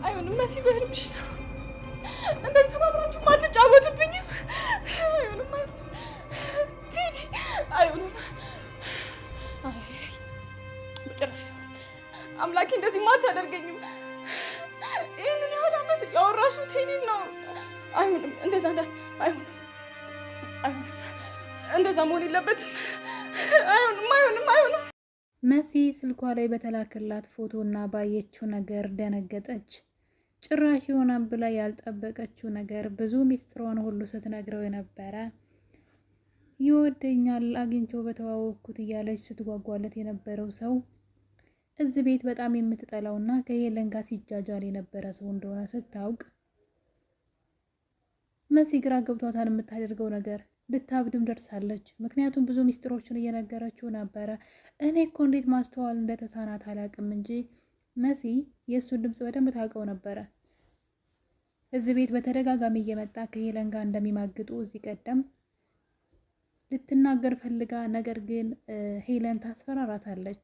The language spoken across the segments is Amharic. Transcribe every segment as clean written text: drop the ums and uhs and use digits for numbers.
አይሆንም መሲ በህልምሽ ነው እንደዚህ ተባብራችሁ ማትጫወቱብኝም። አይሆንም ቴዲ አይሆንም። በጭራሽ አምላኬ እንደዚህ ማታደርገኝም። ይህንን ያህል ዓመት ያወራሽው ቴዲን ነው። አይሆንም እንደዛ አይሆንም እንደዛ መሆን የለበትም። አይሆንም። መሲ ስልኳ ላይ በተላከላት ፎቶና ባየችው ነገር ደነገጠች። ጭራሽ ይሆናል ብላ ያልጠበቀችው ነገር ብዙ ሚስጥሯን ሁሉ ስትነግረው የነበረ ይወደኛል አግኝቼው በተዋወቅኩት እያለች ስትጓጓለት የነበረው ሰው እዚህ ቤት በጣም የምትጠላውና ከሄለን ጋር ሲጃጃል የነበረ ሰው እንደሆነ ስታውቅ መሲ ግራ ገብቷታል። የምታደርገው ነገር ልታብድም ደርሳለች። ምክንያቱም ብዙ ሚስጥሮችን እየነገረችው ነበረ። እኔ እኮ እንዴት ማስተዋል እንደተሳናት አላውቅም እንጂ መሲ የእሱን ድምፅ በደንብ ታውቀው ነበረ። እዚህ ቤት በተደጋጋሚ እየመጣ ከሄለን ጋር እንደሚማግጡ እዚህ ቀደም ልትናገር ፈልጋ፣ ነገር ግን ሄለን ታስፈራራታለች።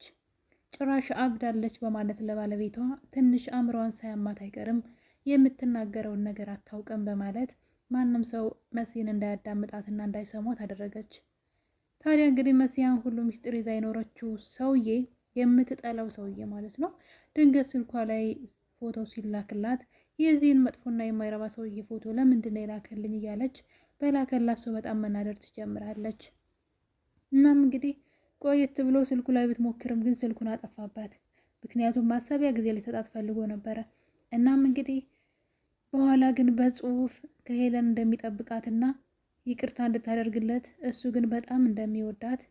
ጭራሽ አብዳለች በማለት ለባለቤቷ ትንሽ አእምሯን ሳያማት አይቀርም የምትናገረውን ነገር አታውቅም በማለት ማንም ሰው መሲን እንዳያዳምጣትና እንዳይሰሟት አደረገች። ታዲያ እንግዲህ መሲያን ሁሉ ሚስጥር ይዛ የኖረችው ሰውዬ የምትጠላው ሰውዬ ማለት ነው ድንገት ስልኳ ላይ ፎቶ ሲላክላት የዚህን መጥፎና የማይረባ ሰውዬ ፎቶ ለምንድን ነው የላከልኝ እያለች በላከላት ሰው በጣም መናደር ትጀምራለች። እናም እንግዲህ ቆየት ብሎ ስልኩ ላይ ብትሞክርም ግን ስልኩን አጠፋባት። ምክንያቱም ማሰቢያ ጊዜ ሊሰጣት ፈልጎ ነበረ። እናም እንግዲህ በኋላ ግን በጽሁፍ ከሄለን እንደሚጠብቃትና ይቅርታ እንድታደርግለት እሱ ግን በጣም እንደሚወዳት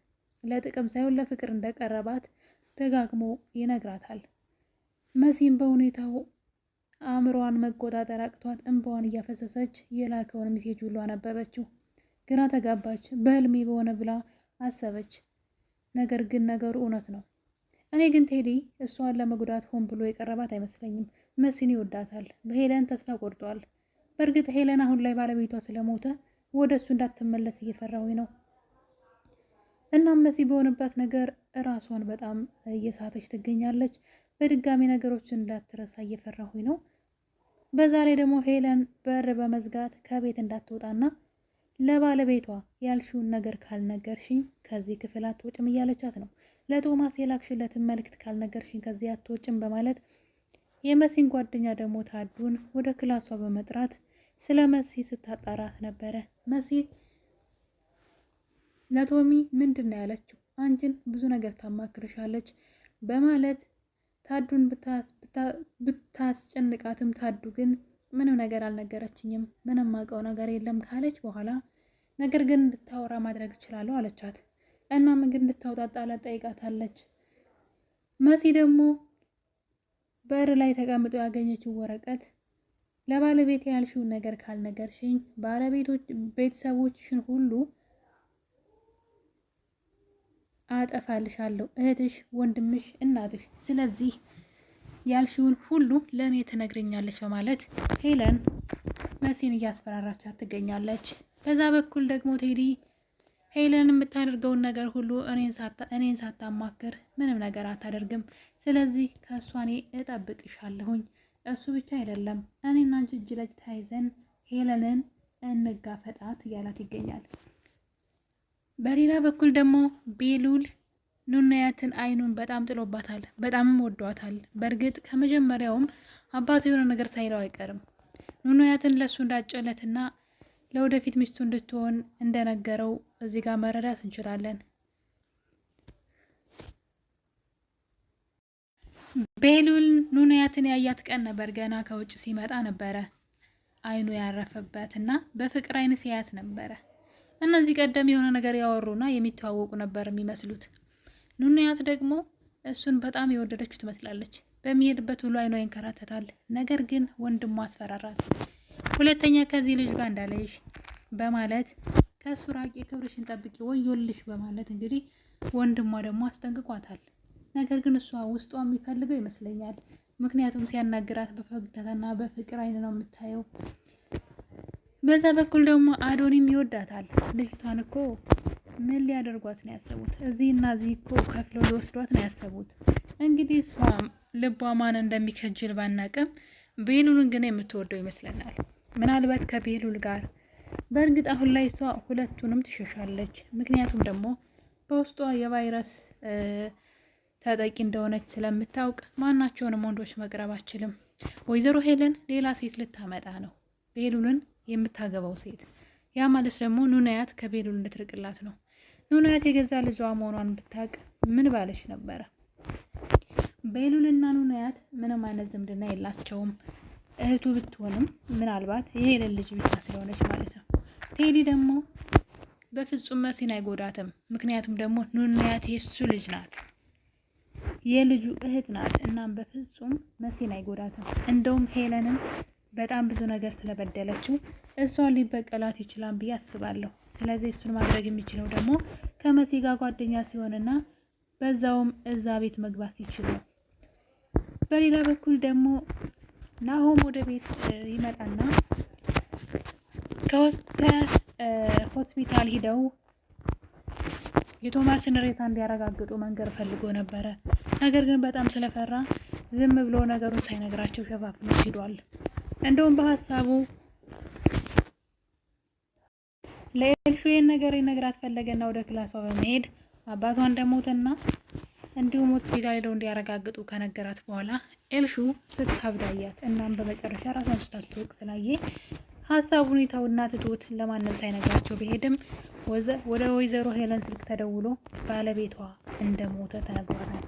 ለጥቅም ሳይሆን ለፍቅር እንደቀረባት ደጋግሞ ይነግራታል። መሲም በሁኔታው አእምሮዋን መቆጣጠር አቅቷት እንባዋን እያፈሰሰች የላከውን ሜሴጅ ሁሉ አነበበችው። ግራ ተጋባች። በህልሜ በሆነ ብላ አሰበች። ነገር ግን ነገሩ እውነት ነው። እኔ ግን ቴዲ እሷን ለመጉዳት ሆን ብሎ የቀረባት አይመስለኝም። መሲን ይወዳታል። በሄለን ተስፋ ቆርጧል። በእርግጥ ሄለን አሁን ላይ ባለቤቷ ስለሞተ ወደ እሱ እንዳትመለስ እየፈራሁኝ ነው። እናም መሲ በሆነባት ነገር ራሷን በጣም እየሳተች ትገኛለች። በድጋሚ ነገሮችን እንዳትረሳ እየፈራሁኝ ነው። በዛ ላይ ደግሞ ሄለን በር በመዝጋት ከቤት እንዳትወጣና ለባለቤቷ ያልሽውን ነገር ካልነገርሽኝ ከዚህ ክፍል አትወጭም እያለቻት ነው። ለቶማስ የላክሽለትን መልእክት ካልነገርሽኝ ከዚህ አትወጭም በማለት የመሲን ጓደኛ ደግሞ ታዱን ወደ ክላሷ በመጥራት ስለ መሲ ስታጣራት ነበረ። መሲ ለቶሚ ምንድን ነው ያለችው? አንቺን ብዙ ነገር ታማክርሻለች በማለት ታዱን ብታስጨንቃትም ታዱ ግን ምንም ነገር አልነገረችኝም፣ ምንም አውቀው ነገር የለም ካለች በኋላ ነገር ግን እንድታወራ ማድረግ እችላለሁ አለቻት። እናም ግን እንድታውጣጣላት ጠይቃታለች። መሲ ደግሞ በር ላይ ተቀምጦ ያገኘችው ወረቀት ለባለቤት ያልሽውን ነገር ካልነገርሽኝ ቤተሰቦችሽን ሁሉ አጠፋልሻለሁ፣ እህትሽ፣ ወንድምሽ፣ እናትሽ፣ ስለዚህ ያልሽውን ሁሉ ለእኔ ትነግረኛለች በማለት ሄለን መሲን እያስፈራራቻት ትገኛለች። በዛ በኩል ደግሞ ቴዲ ሄለን የምታደርገውን ነገር ሁሉ እኔን ሳታማክር ምንም ነገር አታደርግም፣ ስለዚህ ከእሷ እኔ እጠብቅሻለሁኝ፣ እሱ ብቻ አይደለም እኔና አንቺ እጅ ለእጅ ተያይዘን ሄለንን እንጋፈጣት እያላት ይገኛል። በሌላ በኩል ደግሞ ቤሉል ኑናያትን አይኑን በጣም ጥሎባታል፣ በጣምም ወዷታል። በእርግጥ ከመጀመሪያውም አባቱ የሆነ ነገር ሳይለው አይቀርም። ኑናያትን ለእሱ እንዳጨለትና ለወደፊት ሚስቱ እንድትሆን እንደነገረው እዚህ ጋር መረዳት እንችላለን። ቤሉል ኑናያትን ያያት ቀን ነበር ገና ከውጭ ሲመጣ ነበረ አይኑ ያረፈበት እና በፍቅር አይን ሲያያት ነበረ። እነዚህ ቀደም የሆነ ነገር ያወሩና የሚተዋወቁ ነበር የሚመስሉት። ኑናያት ደግሞ እሱን በጣም የወደደችው ትመስላለች። በሚሄድበት ሁሉ አይኗ ይንከራተታል። ነገር ግን ወንድሟ አስፈራራት። ሁለተኛ ከዚህ ልጅ ጋር እንዳለሽ በማለት ከሱ ራቂ፣ ክብርሽን ጠብቂ፣ ወዮልሽ በማለት እንግዲህ ወንድሟ ደግሞ አስጠንቅቋታል። ነገር ግን እሷ ውስጧ የሚፈልገው ይመስለኛል። ምክንያቱም ሲያናግራት በፈገግታና በፍቅር አይን ነው የምታየው። በዛ በኩል ደግሞ አዶኒም ይወዳታል። ልጅቷን እኮ ምን ሊያደርጓት ነው ያሰቡት? እዚህና እዚህ እኮ ከፍለው ሊወስዷት ነው ያሰቡት። እንግዲህ እሷም ልቧ ማን እንደሚከጅል ባናቅም ቤሉልን ግን የምትወደው ይመስለናል። ምናልባት ከቤሉል ጋር በእርግጥ አሁን ላይ እሷ ሁለቱንም ትሸሻለች። ምክንያቱም ደግሞ በውስጧ የቫይረስ ተጠቂ እንደሆነች ስለምታውቅ ማናቸውንም ወንዶች መቅረብ አችልም። ወይዘሮ ሄለን ሌላ ሴት ልታመጣ ነው፣ ቤሉልን የምታገባው ሴት። ያ ማለት ደግሞ ኑናያት ከቤሉል እንድትርቅላት ነው። ኑናያት የገዛ ልጇ መሆኗን ብታውቅ ምን ባለች ነበረ? ቤሉልና ኑናያት ምንም አይነት ዝምድና የላቸውም። እህቱ ብትሆንም ምናልባት የሄለን ልጅ ብቻ ስለሆነች ማለት ነው። ቴዲ ደግሞ በፍጹም መሲን አይጎዳትም። ምክንያቱም ደግሞ ኑናያት የሱ ልጅ ናት፣ የልጁ እህት ናት። እናም በፍጹም መሲን አይጎዳትም። እንደውም ሄለንን በጣም ብዙ ነገር ስለበደለችው እሷን ሊበቀላት ይችላል ብዬ አስባለሁ። ስለዚህ እሱን ማድረግ የሚችለው ደግሞ ከመሲ ጋር ጓደኛ ሲሆንና በዛውም እዛ ቤት መግባት ሲችል ነው። በሌላ በኩል ደግሞ ናሆም ወደ ቤት ይመጣና ከሆስፒታል ሂደው የቶማስን ሬሳ እንዲያረጋግጡ መንገር ፈልጎ ነበረ። ነገር ግን በጣም ስለፈራ ዝም ብሎ ነገሩን ሳይነግራቸው ሸፋፍኖ ሂዷል። እንደውም በሀሳቡ ለኤልሹ ይህን ነገር ይነግራት ፈለገና ወደ ክላሷ በመሄድ አባቷ እንደሞተና እንዲሁም ሆስፒታል ሄደው እንዲያረጋግጡ ከነገራት በኋላ ኤልሹ ስታብዳያት። እናም በመጨረሻ ራሷን ስታስተውቅ ስላየ ሀሳቡን ይተውና ትቶት ለማንም ሳይነግራቸው ቢሄድም ወደ ወይዘሮ ሄለን ስልክ ተደውሎ ባለቤቷ እንደሞተ ተነግሯታል።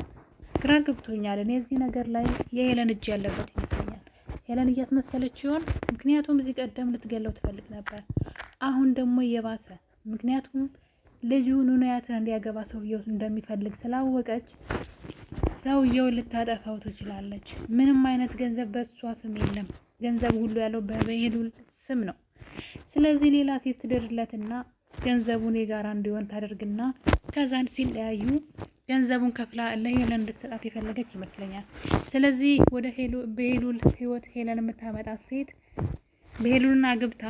ግራ ገብቶኛል። እኔ እዚህ ነገር ላይ የሄለን እጅ ያለበት ይመስለኛል። ሄለን እያስመሰለች ሲሆን፣ ምክንያቱም እዚህ ቀደም ልትገለው ትፈልግ ነበር። አሁን ደግሞ እየባሰ፣ ምክንያቱም ልጁ ኑናያትን እንዲያገባ ሰውየው እንደሚፈልግ ስላወቀች ሰውየው ልታጠፋው ትችላለች። ምንም አይነት ገንዘብ በእሷ ስም የለም። ገንዘብ ሁሉ ያለው በቤሉል ስም ነው። ስለዚህ ሌላ ሴት ትድርለትና ገንዘቡን የጋራ እንዲሆን ታደርግና ከዛን ሲለያዩ ገንዘቡን ከፍላ ለሄለን እንድትሰጣት የፈለገች ይመስለኛል። ስለዚህ ወደ ቤሉል ህይወት ሄለን የምታመጣት ሴት ቤሉልን አግብታ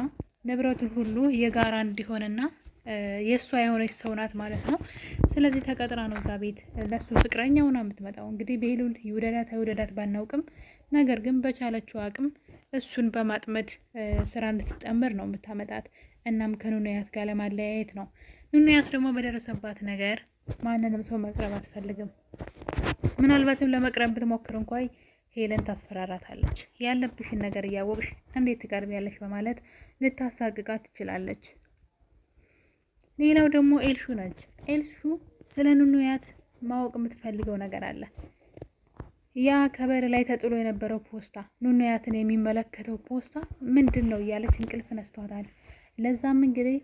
ንብረቱን ሁሉ የጋራ እንዲሆንና የእሷ የሆነች ሰው ናት ማለት ነው። ስለዚህ ተቀጥራ ነው እዛ ቤት ለሱ ፍቅረኛው ነው የምትመጣው። እንግዲህ ቤሉል ይውደዳት አይውደዳት ባናውቅም፣ ነገር ግን በቻለችው አቅም እሱን በማጥመድ ስራ እንድትጠምር ነው የምታመጣት። እናም ከኑናያት ጋር ለማለያየት ነው። ኑናያት ደግሞ በደረሰባት ነገር ማንንም ሰው መቅረብ አትፈልግም። ምናልባትም ለመቅረብ ብትሞክር እንኳን ሄለን ታስፈራራታለች። ያለብሽን ነገር እያወቅሽ እንዴት ትቀርቢያለሽ በማለት ልታሳቅቃት ትችላለች። ሌላው ደግሞ ኤልሹ ነች። ኤልሹ ስለ ኑናያት ማወቅ የምትፈልገው ነገር አለ። ያ ከበር ላይ ተጥሎ የነበረው ፖስታ፣ ኑናያትን የሚመለከተው ፖስታ ምንድን ነው እያለች እንቅልፍ ነስቷታል። ለዛም እንግዲህ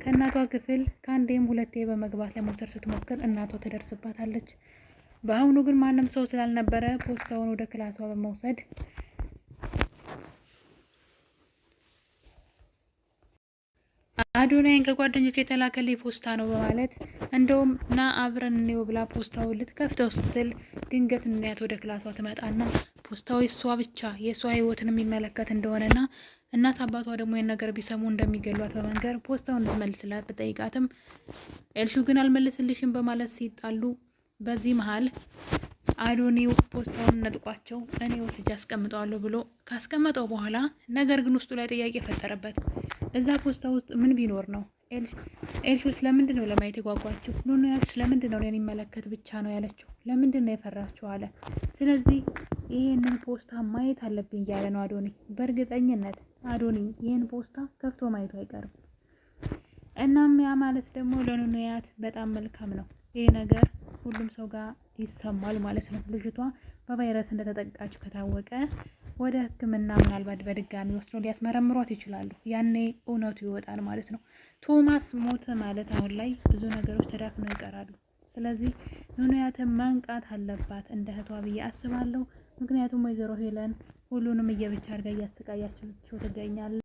ከእናቷ ክፍል ከአንዴም ሁለቴ በመግባት ለመውሰድ ስትሞክር እናቷ ትደርስባታለች። በአሁኑ ግን ማንም ሰው ስላልነበረ ፖስታውን ወደ ክላሷ በመውሰድ አዶናይን ከጓደኞቹ የተላከልኝ ፖስታ ነው በማለት እንደውም ና አብረን እንየው ብላ ፖስታውን ልትከፍተው ስትል ድንገት ኑናያት ወደ ክላሷ ትመጣና ፖስታው የሷ ብቻ የሷ ህይወትን የሚመለከት እንደሆነና እናት አባቷ ደግሞ ይህን ነገር ቢሰሙ እንደሚገሏት በመንገር ፖስታውን እንድትመልስላት ብጠይቃትም ኤልሹ ግን አልመልስልሽም በማለት ሲጣሉ፣ በዚህ መሀል አዶኒው ፖስታውን ነጥቋቸው እኔ ወስጄ አስቀምጠዋለሁ ብሎ ካስቀመጠው በኋላ ነገር ግን ውስጡ ላይ ጥያቄ ፈጠረበት። እዛ ፖስታ ውስጥ ምን ቢኖር ነው? ኤልሹ ስለምንድን ነው ለማየት የጓጓችው? ኑናያት ስለምንድን ነው እኔን ይመለከት ብቻ ነው ያለችው? ለምንድን ነው የፈራችው አለ። ስለዚህ ይህንን ፖስታ ማየት አለብኝ እያለ ነው አዶኒ። በእርግጠኝነት አዶኒ ይህን ፖስታ ከፍቶ ማየቱ አይቀርም። እናም ያ ማለት ደግሞ ለኑናያት በጣም መልካም ነው። ይህ ነገር ሁሉም ሰው ጋር ይሰማል ማለት ነው። ልጅቷ በቫይረስ እንደተጠቃች ከታወቀ ወደ ሕክምና ምናልባት በድጋሚ ወስዶ ሊያስመረምሯት ይችላሉ። ያኔ እውነቱ ይወጣል ማለት ነው። ቶማስ ሞተ ማለት አሁን ላይ ብዙ ነገሮች ተዳፍነው ይቀራሉ። ስለዚህ ኑናያትን መንቃት አለባት እንደ እህቷ ብዬ አስባለሁ። ምክንያቱም ወይዘሮ ሄለን ሁሉንም እየብቻ አድርጋ እያሰቃያቸው ትገኛለች።